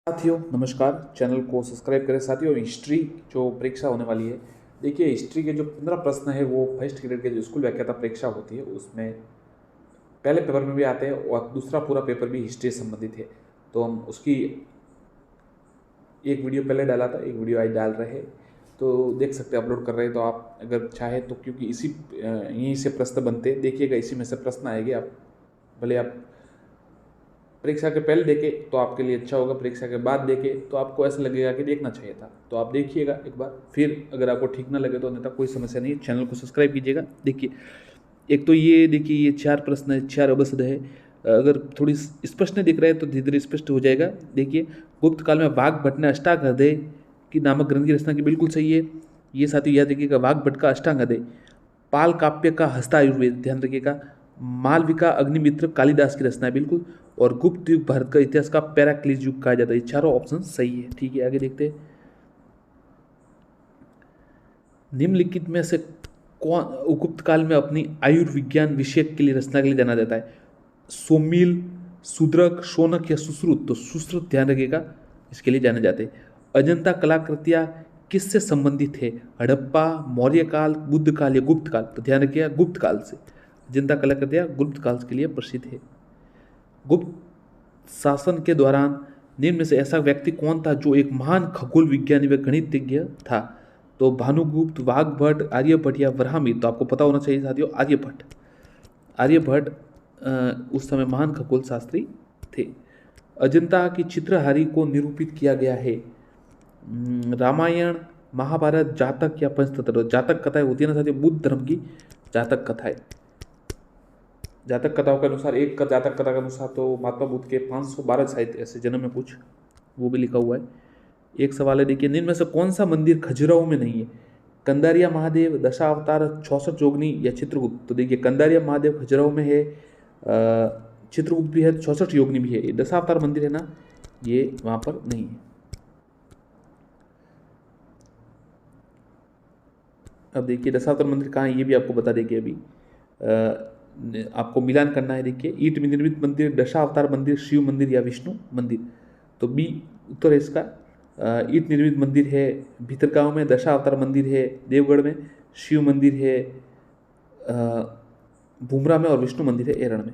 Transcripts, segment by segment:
साथियों नमस्कार। चैनल को सब्सक्राइब करें। साथियों हिस्ट्री जो परीक्षा होने वाली है, देखिए हिस्ट्री के जो 15 प्रश्न है वो फर्स्ट ग्रेड के जो स्कूल व्याख्याता परीक्षा होती है उसमें पहले पेपर में भी आते हैं और दूसरा पूरा पेपर भी हिस्ट्री से संबंधित है। तो हम उसकी एक वीडियो पहले डाला था, एक वीडियो आज डाल रहे हैं, तो देख सकते हैं, अपलोड कर रहे हैं। तो आप अगर चाहे तो, क्योंकि यहीं से प्रश्न बनते हैं, देखिएगा इसी में से प्रश्न आएंगे। आप भले आप परीक्षा के पहले देखे तो आपके लिए अच्छा होगा, परीक्षा के बाद देखे तो आपको ऐसा लगेगा कि देखना चाहिए था। तो आप देखिएगा एक बार, फिर अगर आपको ठीक ना लगे तो अन्यथा कोई समस्या नहीं है, चैनल को सब्सक्राइब कीजिएगा। देखिए एक तो ये देखिए, ये 4 प्रश्न है, 4 अवसद है। अगर थोड़ी स्पष्ट नहीं दिख रहा है तो धीरे धीरे स्पष्ट हो जाएगा। देखिए, गुप्त काल में वाग्भट ने अष्टांगहृदय की नामक ग्रंथ की रचना की, बिल्कुल सही है। ये साथियों याद रखिएगा, वाग्भट का अष्टांगहृदय। पाल काव्य का हस्तायुर्वेद, ध्यान रखिएगा। मालविका अग्निमित्र कालिदास की रचना है, बिल्कुल। और गुप्त युग भारत का इतिहास का पैराक्लिस युग कहा जाता है। ये चारों ऑप्शन सही है। ठीक है, आगे देखते हैं। निम्नलिखित में से कौन गुप्त काल में अपनी आयुर्विज्ञान विषय के लिए रचना के लिए जाना जाता है? सोमिल, शूद्रक, शौनक या सुश्रुत? तो सुश्रुत ध्यान रखिएगा, इसके लिए जाने जाते हैं। अजंता कलाकृतियां किससे संबंधित है? हड़प्पा, मौर्य काल, बुद्ध काल या गुप्त काल? तो ध्यान रखिएगा गुप्त काल से। अजंता कलाकृतियां गुप्त काल के लिए प्रसिद्ध है। गुप्त शासन के दौरान निम्न में से ऐसा व्यक्ति कौन था जो एक महान खगोल विज्ञानी व गणितज्ञ था? तो भानुगुप्त, वाघभट्ट, आर्यभट्ट या वराहमिहिर? तो आपको पता होना चाहिए साथियों, आर्यभट्ट। आर्यभट्ट उस समय महान खगोल शास्त्री थे। अजंता की चित्रहारी को निरूपित किया गया है। रामायण, महाभारत, जातक या पंचतंत्र? जातक कथाएं होती है ना साथियों, बुद्ध धर्म की जातक कथाएं। जातक कथाओं के अनुसार, एक जातक कथा के अनुसार तो महात्मा बुद्ध के 512 साहित्य ऐसे जन्म में कुछ वो भी लिखा हुआ है। एक सवाल है, देखिए, निम्न में से कौन सा मंदिर खजुराहो में नहीं है? कंदारिया महादेव, दशावतार, 64 जोगनी या चित्रगुप्त? तो देखिए, कंदारिया महादेव खजुराहो में है, चित्रगुप्त भी है, 64 योगिनी भी है। ये दशावतार मंदिर है ना, ये वहां पर नहीं है। अब देखिए दशावतार मंदिर कहाँ है ये भी आपको बता देंगे अभी। आपको मिलान करना है। देखिए, ईंट में निर्मित मंदिर, दशावतार मंदिर, शिव मंदिर या विष्णु मंदिर? तो बी उत्तर है इसका। ईंट निर्मित मंदिर है भीतरगांव में, दशावतार मंदिर है देवगढ़ में, शिव मंदिर है बुमरा में और विष्णु मंदिर है एरण में।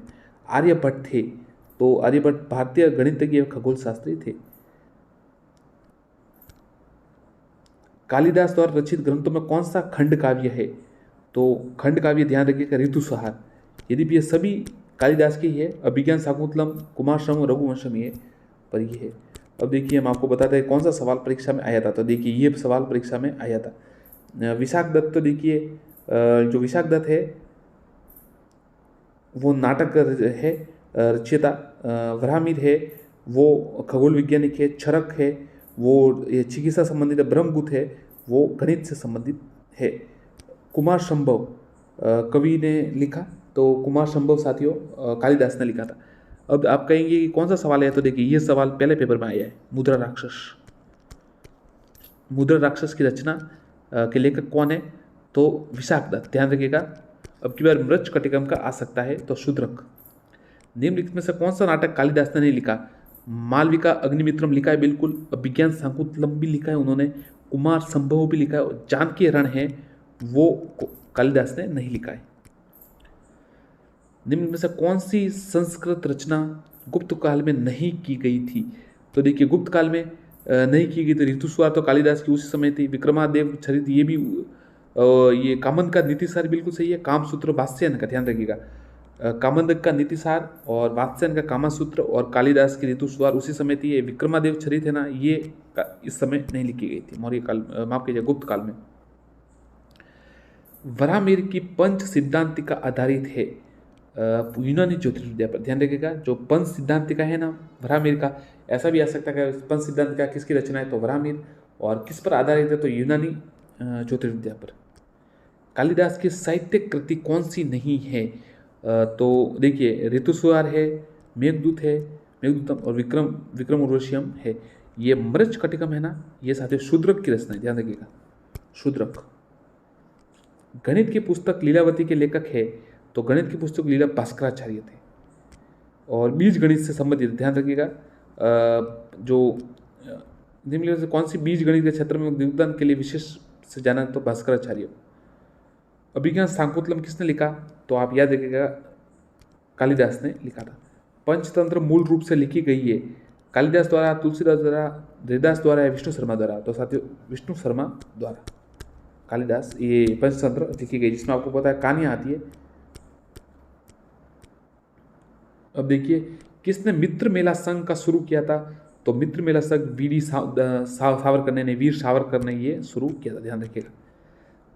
आर्यभट्ट थे, तो आर्यभट्ट भारतीय गणितज्ञ खगोल शास्त्री थे। कालिदास द्वारा रचित ग्रंथों में कौन सा खंड काव्य है? तो खंड काव्य ध्यान रखिएगा ऋतुसंहार। यदि भी ये सभी कालिदास की है, अभिज्ञान शाकुंतलम, कुमारसंभव, रघुवंशम ये पर ये है। अब देखिए हम आपको बताते हैं कौन सा सवाल परीक्षा में आया था। तो देखिए ये सवाल परीक्षा में आया था। विशाख दत्त, तो देखिए जो विशाख दत्त है वो नाटक है रचयिता। वराहमिहिर है वो खगोल वैज्ञानिक है। क्षरक है वो ये चिकित्सा संबंधित है। ब्रह्मगुप्त है वो गणित से संबंधित है। कुमार संभव कवि ने लिखा, तो कुमार संभव साथियों कालिदास ने लिखा था। अब आप कहेंगे कि कौन सा सवाल है? तो देखिए ये सवाल पहले पेपर में आया है। मुद्रा राक्षस, मुद्रा राक्षस की रचना के लेखक कौन है? तो विशाख दत्त, ध्यान रखिएगा। अब की बार मृच कटिकम का आ सकता है, तो शूद्रक। निम्नलिखित में से कौन सा नाटक कालिदास ने नहीं लिखा? मालविका अग्निमित्रम लिखा है, बिल्कुल। विज्ञान शाकुंतलम भी लिखा है उन्होंने, कुमार संभव भी लिखा है, और जानकी रण है वो कालिदास ने नहीं लिखा है। निम्न में से कौन सी संस्कृत रचना गुप्त काल में नहीं की गई थी? तो देखिए गुप्त काल में नहीं की गई थी ऋतुस्वार, तो कालिदास की उसी समय थी। विक्रमादेव चरित ये भी ये कामंद का नीतिसार बिल्कुल सही है। कामसूत्र वात्स्ययन का, ध्यान रखिएगा, कामंदक का नीतिसार और वात्स्ययन का कामसूत्र और कालिदास की ऋतुस्वार उसी समय थी। ये विक्रमादेव चरित है ना, ये इस समय नहीं लिखी गई थी, मौर्य काल, माफ कीजिए गुप्त काल में। वराहमिहिर की पंच सिद्धांतिका आधारित है यूनानी ज्योतिर्विद्या पर, ध्यान रखिएगा। जो पंच सिद्धांतिका है ना वराहमिहिर का, ऐसा भी आ सकता है कि पंच सिद्धांतिका किसकी रचना है? तो वराहमिहिर। और किस पर आधारित है? तो यूनानी ज्योतिर्विद्या पर। कालिदास की साहित्यिक कृति कौन सी नहीं है? तो देखिए ऋतुसंहार है, मेघदूत है, मेघदूतम, और विक्रम उर्वशीयम है। ये मृच कटिकम है ना, ये साथियों शूद्रक की रचना है, ध्यान रखिएगा, शूद्रक। गणित की पुस्तक लीलावती के लेखक है, तो गणित की पुस्तक लीला भास्कराचार्य थे। और बीज गणित से संबंधित, ध्यान रखिएगा, जो निम्नलिखित से कौन सी बीज गणित के क्षेत्र में योगदान के लिए विशेष से जाना तो भास्कराचार्य। अभिज्ञान शाकुंतलम किसने लिखा, तो आप याद रखिएगा कालिदास ने लिखा था। पंचतंत्र मूल रूप से लिखी गई है कालिदास द्वारा, तुलसीदास द्वारा, हरिदास द्वारा या विष्णु शर्मा द्वारा, तो साथियों विष्णु शर्मा द्वारा कालिदास ये पंचतंत्र लिखी गई, जिसमें आपको पता है कहानियाँ आती है। अब देखिए किसने मित्र मेला संघ का शुरू किया था, तो मित्र मेला संघ सावरकर ने, वीर सावरकर ने ये शुरू किया था, ध्यान रखिएगा।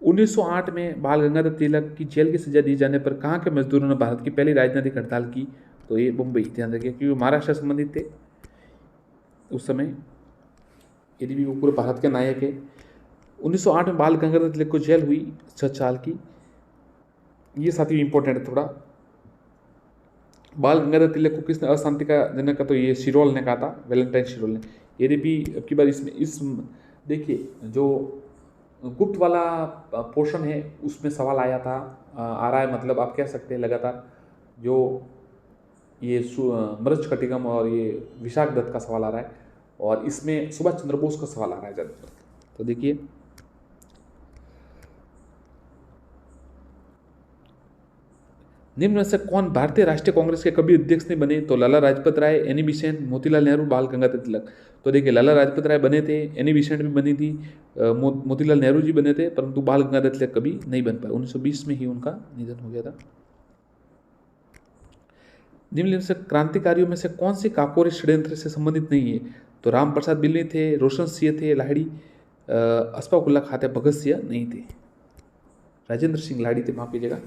1908 में बाल गंगाधर तिलक की जेल की सजा दिए जाने पर कहाँ के मजदूरों ने भारत की पहली राजनीतिक हड़ताल की, तो ये मुंबई, ध्यान रखिए, क्योंकि महाराष्ट्र से संबंधित थे उस समय, यदि भी वो पूरे भारत के नायक है। 1908 में बाल गंगाधर तिलक को जेल हुई 6 साल की, ये साथी इंपॉर्टेंट है थोड़ा। बाल गंगाधर तिलक को किसने अशांति का जनक का, तो ये शिरोल ने कहा था, वैलेंटाइन शिरोल ने। यदि भी अब की बार इसमें इस देखिए जो गुप्त वाला पोर्शन है उसमें सवाल आया था, आ रहा है, मतलब आप कह सकते हैं लगातार, जो ये मृज कटिगम और ये विशाख दत्त का सवाल आ रहा है, और इसमें सुभाष चंद्र बोस का सवाल आ रहा है ज़्यादातर। तो देखिए निम्न में से कौन भारतीय राष्ट्रीय कांग्रेस के कभी अध्यक्ष नहीं बने, तो लाला लाजपत राय, एनी बेसेंट, मोतीलाल नेहरू, बाल गंगाधर तिलक। तो देखिए लाला लाजपत राय बने थे, एनी बेसेंट भी बनी थी, मोतीलाल नेहरू जी बने थे, परंतु बाल गंगाधर तिलक कभी नहीं बन पाए। 1920 में ही उनका निधन हो गया था। निम्नलिखित से क्रांतिकारियों में से कौन सी काकोरी षड्यंत्र से संबंधित नहीं है, तो राम प्रसाद बिल्ली थे, रोशन सिंह थे लाहिड़ी, अशफाक उल्लाह खां थे, भगत सिंह नहीं थे, राजेंद्र सिंह लाहिड़ी थे, माफ कीजिएगा।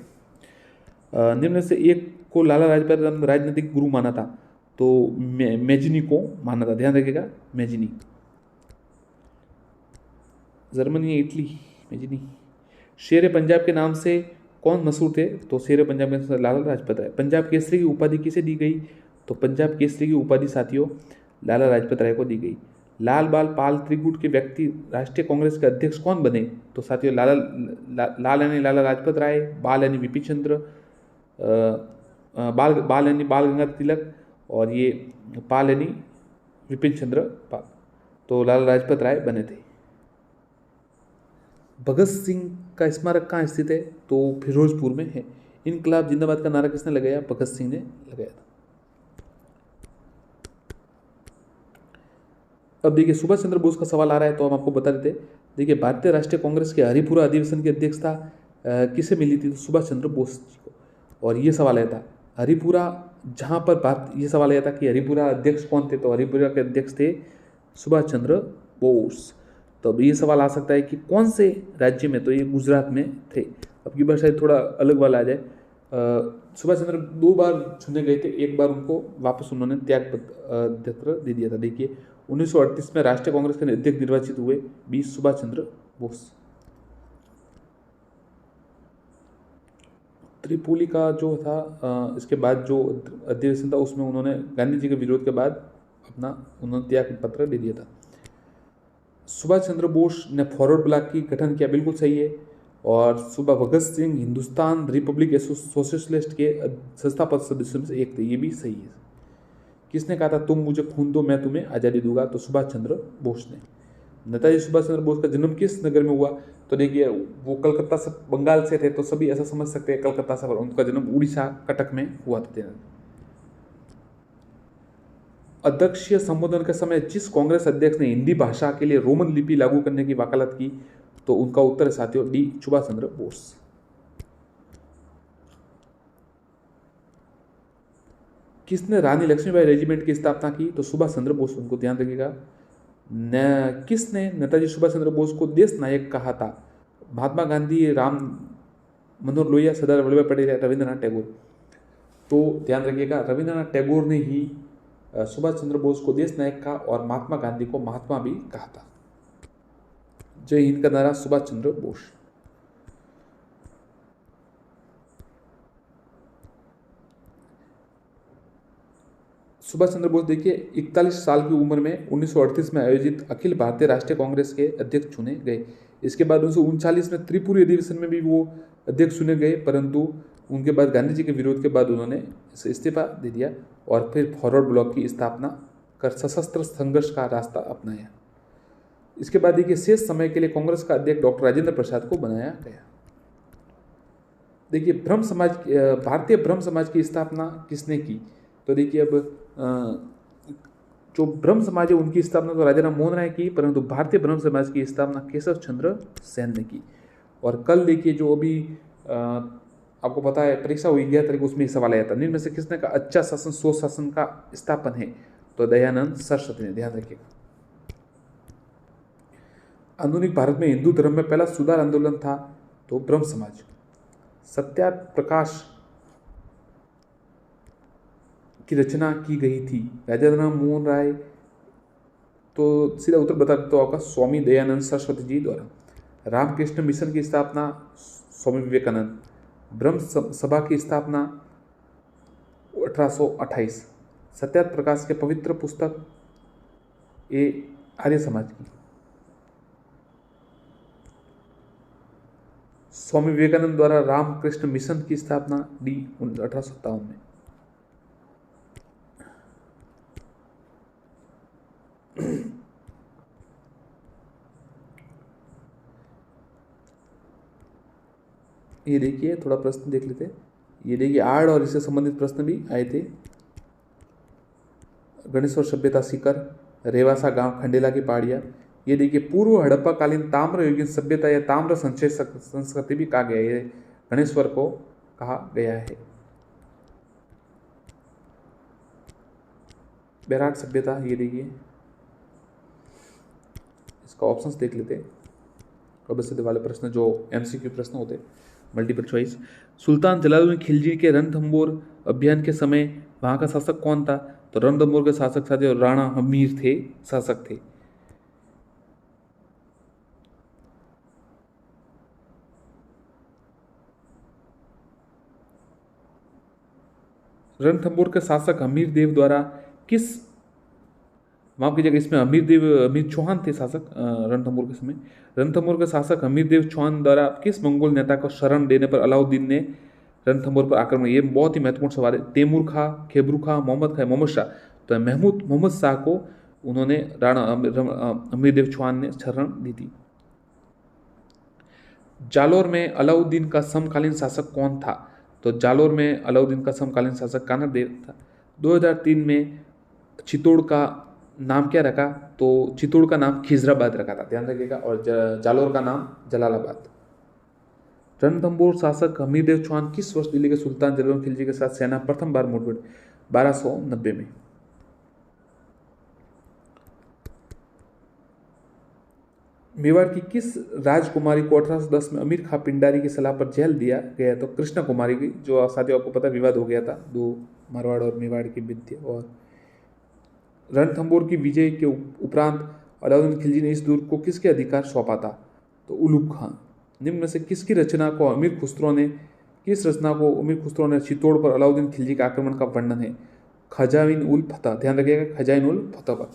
निम्न से एक को लाला लाजपत राय राजनीतिक गुरु माना था, तो मेजिनी को माना था, ध्यान रखिएगा मेजिनी, जर्मनी इटली, मेजिनी। शेर पंजाब के नाम से कौन मशहूर थे, तो शेर पंजाब के लाला लाजपत राय। पंजाब केसरी की उपाधि किसे दी गई, तो पंजाब केसरी की उपाधि साथियों लाला लाजपत राय को दी गई। लाल बाल पाल त्रिगुट के व्यक्ति राष्ट्रीय कांग्रेस के अध्यक्ष कौन बने, तो साथियों लाल यानी लाला लाजपत राय, बाल यानी विपिन चंद्र, बाल यानी बाल गंगाधर तिलक, और ये पाल यानी विपिन चंद्र पाल, तो लाला लाजपत राय बने थे। भगत सिंह का स्मारक कहाँ स्थित है, तो फिरोजपुर में है। इनकलाब जिंदाबाद का नारा किसने लगाया, भगत सिंह ने लगाया था। अब देखिए सुभाष चंद्र बोस का सवाल आ रहा है, तो हम आपको बता देते। देखिए भारतीय राष्ट्रीय कांग्रेस के हरिपुरा अधिवेशन की अध्यक्षता किसे मिली थी, तो सुभाष चंद्र बोस जी को। और ये सवाल आया था हरिपुरा, जहाँ पर बात ये सवाल आया था कि हरिपुरा अध्यक्ष कौन थे, तो हरिपुरा के अध्यक्ष थे सुभाष चंद्र बोस। तो अब ये सवाल आ सकता है कि कौन से राज्य में, तो ये गुजरात में थे। अब की बार शायद थोड़ा अलग वाला आ जाए। सुभाष चंद्र 2 बार चुने गए थे, एक बार उनको वापस उन्होंने त्याग पत्र दे दिया था। देखिए 1938 में राष्ट्रीय कांग्रेस के अध्यक्ष निर्वाचित हुए 20 सुभाष चंद्र बोस। त्रिपोली का जो था इसके बाद जो अधिवेशन था उसमें उन्होंने गांधी जी के विरोध के बाद उन्होंने त्याग पत्र दे दिया था। सुभाष चंद्र बोस ने फॉरवर्ड ब्लॉक की गठन किया, बिल्कुल सही है। और सुबह भगत सिंह हिंदुस्तान रिपब्लिक सोशलिस्ट के संस्थापक सदस्यों में से एक थे, ये भी सही है। किसने कहा था तुम मुझे खून दो मैं तुम्हें आज़ादी दूंगा, तो सुभाष चंद्र बोस ने। नेताजी सुभाष चंद्र बोस का जन्म किस नगर में हुआ, तो देखिए वो कलकत्ता से, बंगाल से थे, तो सभी ऐसा समझ सकते हैं कलकत्ता से, उनका जन्म उड़ीसा कटक में हुआ था। अध्यक्षीय संबोधन के समय जिस कांग्रेस अध्यक्ष ने हिंदी भाषा के लिए रोमन लिपि लागू करने की वकालत की, तो उनका उत्तर है साथियों डी सुभाष चंद्र बोस। किसने रानी लक्ष्मीबाई रेजिमेंट की स्थापना की, तो सुभाष चंद्र बोस, उनको ध्यान रखिएगा। किसने नेताजी सुभाष चंद्र बोस को देश नायक कहा था, महात्मा गांधी, राम मनोहर लोहिया, सरदार वल्लभ भाई पटेल, रविंद्रनाथ टैगोर। तो ध्यान रखिएगा रविंद्रनाथ टैगोर ने ही सुभाष चंद्र बोस को देश नायक कहा और महात्मा गांधी को महात्मा भी कहा था। जय हिंद का नारा सुभाष चंद्र बोस। सुभाष चंद्र बोस देखिए 41 साल की उम्र में 1938 में आयोजित अखिल भारतीय राष्ट्रीय कांग्रेस के अध्यक्ष चुने गए। इसके बाद 1939 में त्रिपुरी अधिवेशन में भी वो अध्यक्ष चुने गए, परंतु उनके बाद गांधी जी के विरोध के बाद उन्होंने इस्तीफा दे दिया और फिर फॉरवर्ड ब्लॉक की स्थापना कर सशस्त्र संघर्ष का रास्ता अपनाया। इसके बाद देखिए शेष समय के लिए कांग्रेस का अध्यक्ष डॉक्टर राजेंद्र प्रसाद को बनाया गया। देखिए ब्रह्म समाज, भारतीय ब्रह्म समाज की स्थापना किसने की? तो देखिए अब जो ब्रह्म समाज है उनकी स्थापना तो राजा राम मोहन राय की, परंतु भारतीय ब्रह्म समाज की स्थापना केशव चंद्र सेन ने की। और कल देखिए जो अभी आपको पता है परीक्षा हुई 11 तारीख, उसमें सवाल आया था, निम्न में से किसने का अच्छा शासन स्वशासन का स्थापन है? तो दयानंद सरस्वती ने, ध्यान रखिएगा। आधुनिक भारत में हिंदू धर्म में पहला सुधार आंदोलन था तो ब्रह्म समाज। सत्याप्रकाश की रचना की गई थी राजा राम मोहन राय, तो सीधा उत्तर बता देता हूं आपका, स्वामी दयानंद सरस्वती जी द्वारा। रामकृष्ण मिशन की स्थापना स्वामी विवेकानंद। ब्रह्म सभा की स्थापना 1828। सत्याप्रकाश के पवित्र पुस्तक ए आर्य समाज की। स्वामी विवेकानंद द्वारा रामकृष्ण मिशन की स्थापना डी 1857 में। ये देखिए थोड़ा प्रश्न देख लेते हैं। ये देखिए आर्ड और इससे संबंधित प्रश्न भी आए थे। गणेश्वर सभ्यता सीकर, रेवासा गांव, खंडेला की पहाड़ियाँ। ये देखिए पूर्व हड़प्पा कालीन ताम्र युगीन सभ्यता या ताम्र संचय संस्कृति भी कहा गया है, गणेश्वर को कहा गया है। बेराट सभ्यता, ये देखिए इसका ऑप्शंस देख लेते हैं। कब्र वाले प्रश्न जो एमसीक्यू प्रश्न होते हैं, मल्टीपल चॉइस। सुल्तान जलालुद्दीन खिलजी के रणथंबोर अभियान के समय वहां का शासक कौन था? तो रणथंबोर के शासक साथी राणा हमीर थे, शासक थे। रणथंबोर के शासक हमीर देव द्वारा किस, माफ कीजिएगा, इसमें हमीर चौहान थे शासक रणथंबोर के समय। रणथंबोर के शासक हमीर देव चौहान द्वारा किस मंगोल नेता को शरण देने पर अलाउद्दीन ने रणथंबोर पर आक्रमण? ये बहुत ही महत्वपूर्ण सवाल है। तैमूर खां, खेबरू खां, मोहम्मद शाह। तो मोहम्मद शाह को उन्होंने राणा हमीर देव चौहान ने शरण दी थी। जालोर में अलाउद्दीन का समकालीन शासक कौन था? तो जालोर में अलाउद्दीन का समकालीन शासक कानर देव था। 2003 में चित्तौड़ का नाम क्या रखा? तो चित्तौड़ का नाम खिजराबाद रखा था, ध्यान रखिएगा। और जालोर का नाम जलालाबाद। रणथंबोर शासक हमीर देव चौहान किस वर्ष दिल्ली के सुल्तान जलालुद्दीन खिलजी के साथ सेना प्रथम बार मुठभेड़? 1290 में। मेवाड़ की किस राजकुमारी को 1810 में अमीर खां पिंडारी की सलाह पर जेल दिया गया? तो कृष्णा कुमारी की, जो साथियों आपको पता विवाद हो गया था, दो मारवाड़ और मेवाड़ के बीच। और रणथंबोर की विजय के उपरांत अलाउद्दीन खिलजी ने इस दुर्ग को किसके अधिकार सौंपा था? तो उलूग खान। निम्न में से किसकी रचना को अमीर खुसरो ने चित्तौड़ पर अलाउद्दीन खिलजी के आक्रमण का वर्णन है? खजाइन उल फतह, ध्यान रखिएगा, खजाइन उल फतह पर।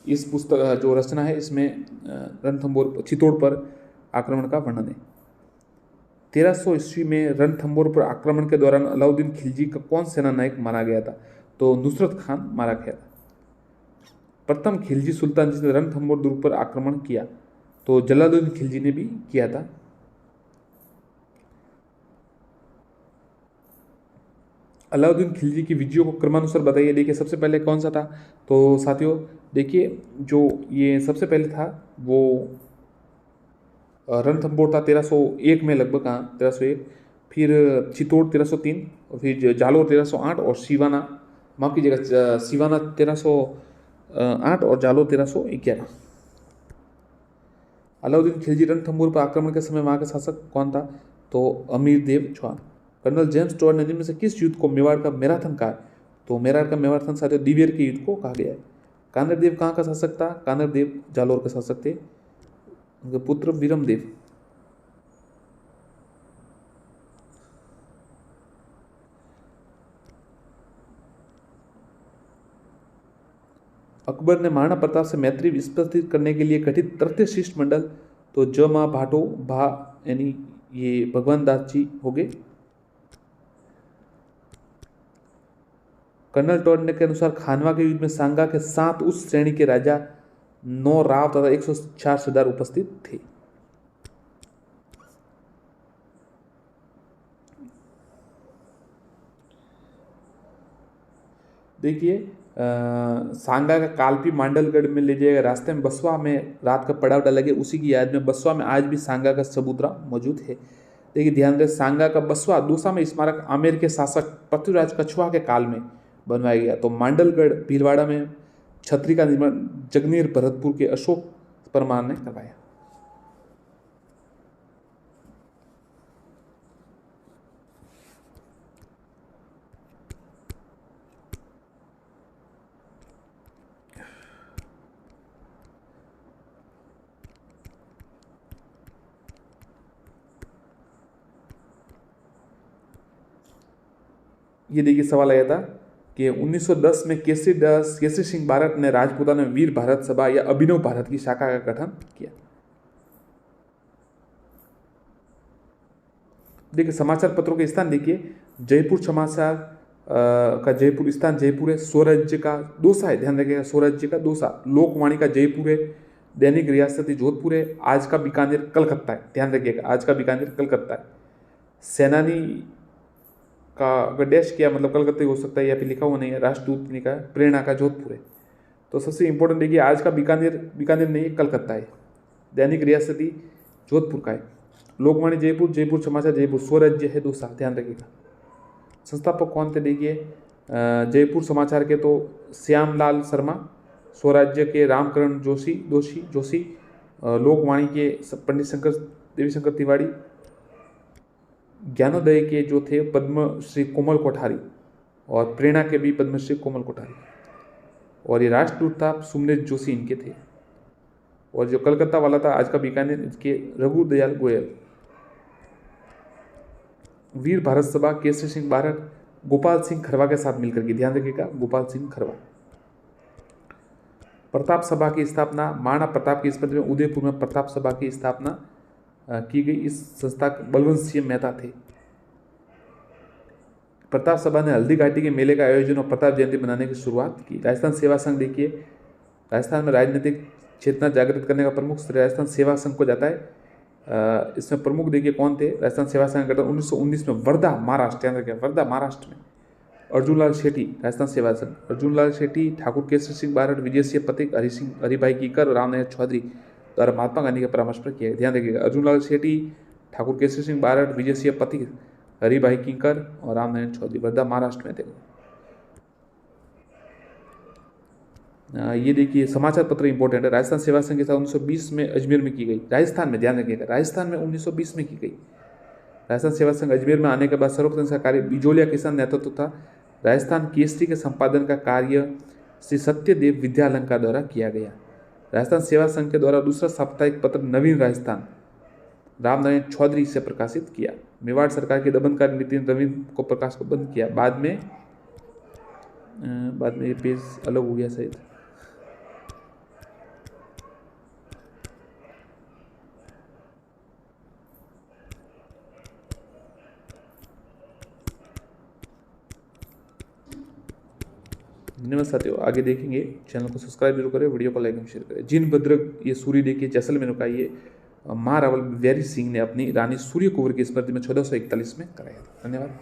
इस पुस्तक जो रचना है इसमें रणथंबोर चित्तौड़ पर आक्रमण का वर्णन है। 1300 ईस्वी में रणथंबोर पर आक्रमण के दौरान अलाउद्दीन खिलजी का कौन सेना नायक मारा गया था? तो नुसरत खान मारा गया था। प्रथम खिलजी सुल्तान जिसने रणथंबोर दुर्ग पर आक्रमण किया? तो जलालुद्दीन खिलजी ने भी किया था। अलाउद्दीन खिलजी की विजयों को क्रमानुसार बताइए। देखिए सबसे पहले कौन सा था? तो साथियों देखिए जो ये सबसे पहले था वो रणथंबोर था 1301 में लगभग, हाँ 1301। फिर चित्तौड़ 1303, और फिर जालोर 1308, और सिवाना, माफ कीजिएगा, सिवाना 1308 और जालोर 1311। अलाउद्दीन खिलजी रणथंबोर पर आक्रमण के समय वहां का शासक कौन था? तो अमीर देव चौहान। कर्नल जेम्स टॉड ने निम्न में से किस युद्ध को मेवाड़ का मैराथन कहा? तो मेवाड़ का मैराथन साथियों दिवेर के युद्ध को कहा गया है। कानर देव कहाँ का शासक था? कानर देव जालोर के शासक थे, उनके पुत्र वीरम देव। अकबर ने महाराणा प्रताप से मैत्री स्थापित करने के लिए गठित तृतीय शिष्टमंडल, तो जमा भाटो भा यानी ये भगवान दास जी हो गए। कर्नल टॉड के अनुसार खानवा के युद्ध में सांगा के 7 उस श्रेणी के राजा 9 राव तथा 104 सरदार उपस्थित थे। देखिए सांगा का कालपी मांडलगढ़ में ले जाएगा, रास्ते में बसवा में रात का पड़ाव डाला गया, उसी की याद में बसवा में आज भी सांगा का चबूतरा मौजूद है। देखिए ध्यान रहे, सांगा का बसवा दूसा में स्मारक आमेर के शासक पृथ्वीराज कछुआ के काल में बनवाया गया। तो मांडलगढ़ भीलवाड़ा में छतरी का निर्माण जगनीर भरतपुर के अशोक परमार ने करवाया। ये देखिए सवाल आया था कि 1910 में केसरी सिंह भारत ने राजपूताना में वीर भारत सभा या अभिनव भारत की शाखा का गठन किया। देखिए समाचार पत्रों के स्थान देखिए, जयपुर समाचार का जयपुर स्थान जयपुर है। स्वराज्य का दौसा है, ध्यान रखिएगा, स्वराज्य का दौसा। लोकवाणी का जयपुर है। दैनिक रियासती जोधपुर है। आज का बीकानेर कलकत्ता है, ध्यान रखिएगा, आज का बीकानेर कलकत्ता है। सेनानी का अगर डैश किया मतलब कलकत्ता हो सकता है, या फिर लिखा हुआ नहीं है, राष्ट्रदूत लिखा है, प्रेरणा का जोधपुर है। तो सबसे इंपॉर्टेंट देखिए, आज का बीकानेर नहीं है, कलकत्ता है। दैनिक रियासती जोधपुर का है। लोकवाणी जयपुर, जयपुर समाचार जयपुर, स्वराज्य है दौसा, ध्यान रखिएगा। संस्थापक कौन थे देखिए, जयपुर समाचार के तो श्यामलाल शर्मा, स्वराज्य के रामकरण जोशी, लोकवाणी के पंडित देवी शंकर तिवारी, ज्ञानोदय के जो थे पद्मश्री कोमल कोठारी, और प्रेरणा के भी पद्मश्री कोमल कोठारी, और ये राष्ट्रदूत था सुमनेश जोशी, इनके थे। और जो कलकत्ता वाला था आज का बीकानेर, इसके रघुदयाल गोयल। वीर भारत सभा केसरी सिंह भारत गोपाल सिंह खरवा के साथ मिलकर के, ध्यान रखिएगा, गोपाल सिंह खरवा। प्रताप सभा की स्थापना महाराणा प्रताप की स्मृति में उदयपुर में प्रताप सभा की स्थापना की गई। इस संस्था के बलवंत सिंह मेहता थे। प्रताप सभा ने हल्दी घाटी के मेले का आयोजन और प्रताप जयंती मनाने की शुरुआत की। राजस्थान सेवा संघ देखिए, राजस्थान में राजनीतिक चेतना जागृत करने का प्रमुख श्रेय राजस्थान सेवा संघ को जाता है। इसमें प्रमुख देखिए कौन थे, राजस्थान सेवा संघ गठन 1919 में वर्धा महाराष्ट्र, ध्यान रखिए, वर्धा महाराष्ट्र में अर्जुनलाल शेट्टी, राजस्थान सेवा संघ, अर्जुनलाल शेट्टी, ठाकुर केसरी सिंह भारत, विजय सिंह पथिक, हरिभाई कीकर और रामनारायण चौधरी द्वारा महात्मा गांधी के परामर्श पर किया गया। ध्यान रखिएगा, अर्जुनलाल शेट्टी, ठाकुर केसरी सिंह भारत, विजय सिंह पथिक, हरिभाई कीकर और रामनारायण चौधरी, वर्धा महाराष्ट्र में थे। ये देखिए समाचार पत्र इंपॉर्टेंट है। राजस्थान सेवा संघ की स्थापना 1920 में अजमेर में की गई, राजस्थान में, ध्यान रखिएगा, राजस्थान में 1920 में की गई। राजस्थान सेवा संघ अजमेर में आने के बाद सर्वप्रथम इसका कार्य बिजोलिया किसान नेतृत्व था। राजस्थान केसरी के संपादन का कार्य श्री सत्यदेव विद्यालंकार द्वारा किया गया। राजस्थान सेवा संघ के द्वारा दूसरा साप्ताहिक पत्र नवीन राजस्थान रामनारायण चौधरी से प्रकाशित किया। मेवाड़ सरकार की दमनकारी नीति ने नवीन को प्रकाश को बंद किया। बाद में ये पेज अलग हो गया शायद। धन्यवाद साथियों, आगे देखेंगे। चैनल को सब्सक्राइब जरूर करें, वीडियो को लाइक एंड शेयर करें। जिन भद्र ये सूर्य देखिए जैसलमेर का, ये महारावल बिहारी सिंह ने अपनी रानी सूर्य कुंवर की स्मृति में 1441 में कराया था। धन्यवाद।